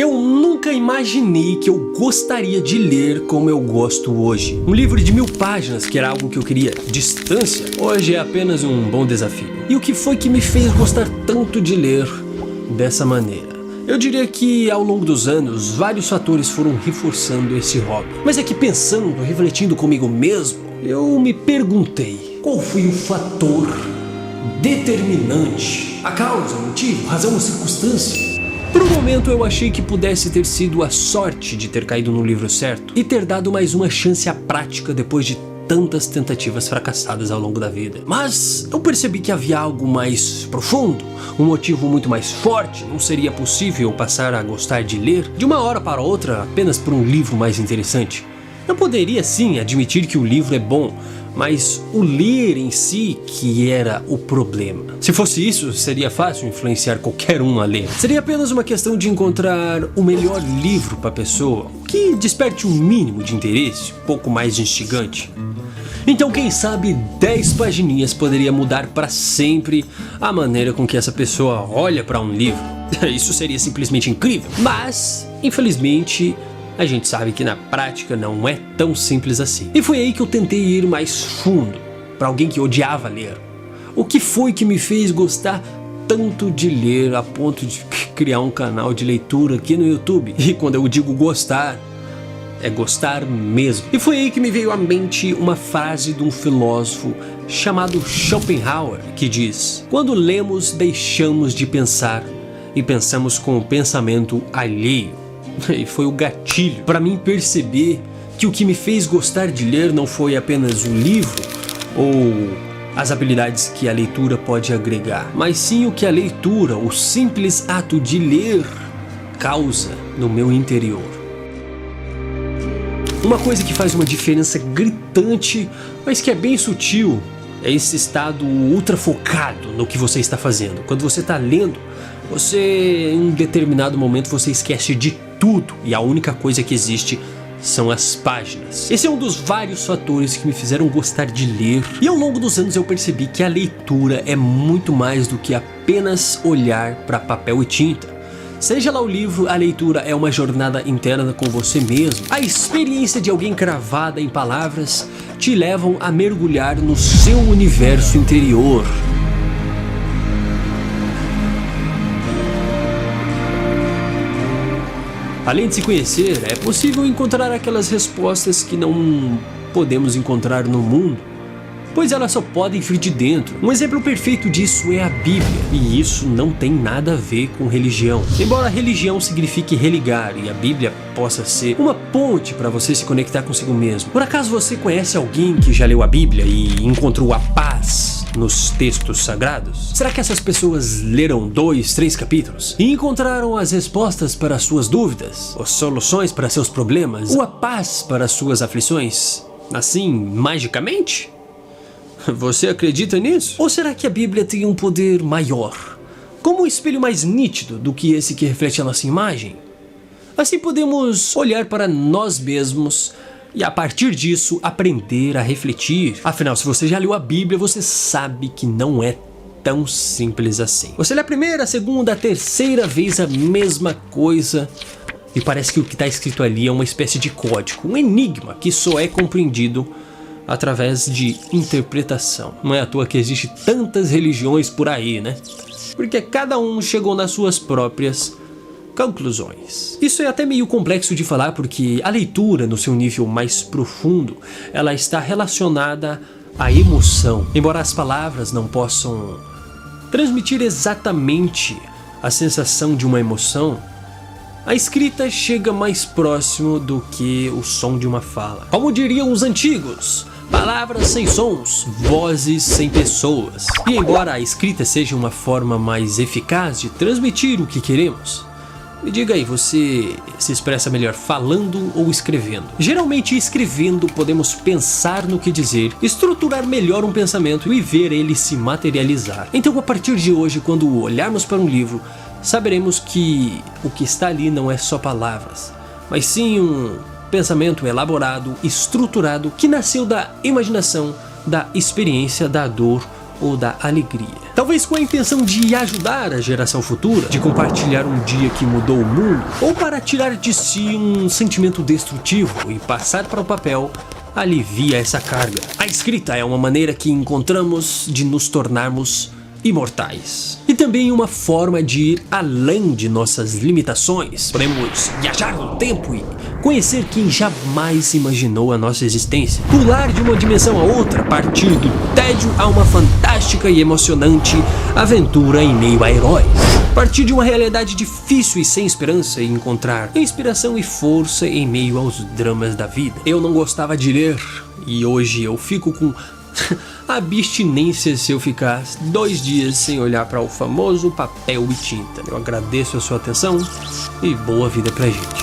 Eu nunca imaginei que eu gostaria de ler como eu gosto hoje. Um livro de 1000 páginas, que era algo que eu queria distância, hoje é apenas um bom desafio. E o que foi que me fez gostar tanto de ler dessa maneira? Eu diria que ao longo dos anos, vários fatores foram reforçando esse hobby. Mas é que pensando, refletindo comigo mesmo, eu me perguntei, qual foi o fator determinante? A causa, o motivo, razão ou circunstância? Por um momento eu achei que pudesse ter sido a sorte de ter caído no livro certo e ter dado mais uma chance à prática depois de tantas tentativas fracassadas ao longo da vida. Mas eu percebi que havia algo mais profundo, um motivo muito mais forte. Não seria possível passar a gostar de ler de uma hora para outra apenas por um livro mais interessante. Eu poderia sim admitir que o livro é bom, mas o ler em si que era o problema. Se fosse isso, seria fácil influenciar qualquer um a ler. Seria apenas uma questão de encontrar o melhor livro para a pessoa, que desperte um mínimo de interesse, um pouco mais instigante. Então quem sabe 10 pagininhas poderia mudar para sempre a maneira com que essa pessoa olha para um livro. Isso seria simplesmente incrível. Mas, infelizmente, a gente sabe que na prática não é tão simples assim. E foi aí que eu tentei ir mais fundo, para alguém que odiava ler. O que foi que me fez gostar tanto de ler a ponto de criar um canal de leitura aqui no YouTube? E quando eu digo gostar, é gostar mesmo. E foi aí que me veio à mente uma frase de um filósofo chamado Schopenhauer, que diz: quando lemos, deixamos de pensar e pensamos com o pensamento alheio. E foi o gatilho para mim perceber que o que me fez gostar de ler não foi apenas o livro ou as habilidades que a leitura pode agregar, mas sim o que a leitura, o simples ato de ler, causa no meu interior. Uma coisa que faz uma diferença gritante, mas que é bem sutil, é esse estado ultra focado no que você está fazendo. Quando você está lendo, você, em um determinado momento, você esquece de tudo e a única coisa que existe são as páginas. Esse é um dos vários fatores que me fizeram gostar de ler, e ao longo dos anos eu percebi que a leitura é muito mais do que apenas olhar para papel e tinta. Seja lá o livro, a leitura é uma jornada interna com você mesmo. A experiência de alguém cravada em palavras te levam a mergulhar no seu universo interior. Além de se conhecer, é possível encontrar aquelas respostas que não podemos encontrar no mundo, pois elas só podem vir de dentro. Um exemplo perfeito disso é a Bíblia, e isso não tem nada a ver com religião. Embora a religião signifique religar e a Bíblia possa ser uma ponte para você se conectar consigo mesmo. Por acaso você conhece alguém que já leu a Bíblia e encontrou a paz nos textos sagrados? Será que essas pessoas leram 2, 3 capítulos e encontraram as respostas para as suas dúvidas, as soluções para seus problemas, ou a paz para as suas aflições, assim, magicamente? Você acredita nisso? Ou será que a Bíblia tem um poder maior, como um espelho mais nítido do que esse que reflete a nossa imagem? Assim podemos olhar para nós mesmos e a partir disso aprender a refletir. Afinal, se você já leu a Bíblia, você sabe que não é tão simples assim. Você lê a primeira, a segunda, a terceira vez a mesma coisa e parece que o que está escrito ali é uma espécie de código, um enigma que só é compreendido através de interpretação. Não é à toa que existe tantas religiões por aí, né? Porque cada um chegou nas suas próprias conclusões. Isso é até meio complexo de falar porque a leitura, no seu nível mais profundo, ela está relacionada à emoção. Embora as palavras não possam transmitir exatamente a sensação de uma emoção, a escrita chega mais próximo do que o som de uma fala. Como diriam os antigos, palavras sem sons, vozes sem pessoas. E embora a escrita seja uma forma mais eficaz de transmitir o que queremos, me diga aí, você se expressa melhor falando ou escrevendo? Geralmente escrevendo podemos pensar no que dizer, estruturar melhor um pensamento e ver ele se materializar. Então a partir de hoje, quando olharmos para um livro, saberemos que o que está ali não é só palavras, mas sim um pensamento elaborado, estruturado, que nasceu da imaginação, da experiência, da dor ou da alegria. Talvez com a intenção de ajudar a geração futura, de compartilhar um dia que mudou o mundo, ou para tirar de si um sentimento destrutivo e passar para o papel, alivia essa carga. A escrita é uma maneira que encontramos de nos tornarmos imortais. E também uma forma de ir além de nossas limitações. Podemos viajar no tempo e conhecer quem jamais imaginou a nossa existência. Pular de uma dimensão a outra, partir do tédio a uma fantástica e emocionante aventura em meio a heróis. Partir de uma realidade difícil e sem esperança e encontrar inspiração e força em meio aos dramas da vida. Eu não gostava de ler e hoje eu fico com abstinência se eu ficar 2 dias sem olhar para o famoso papel e tinta. Eu agradeço a sua atenção e boa vida pra gente.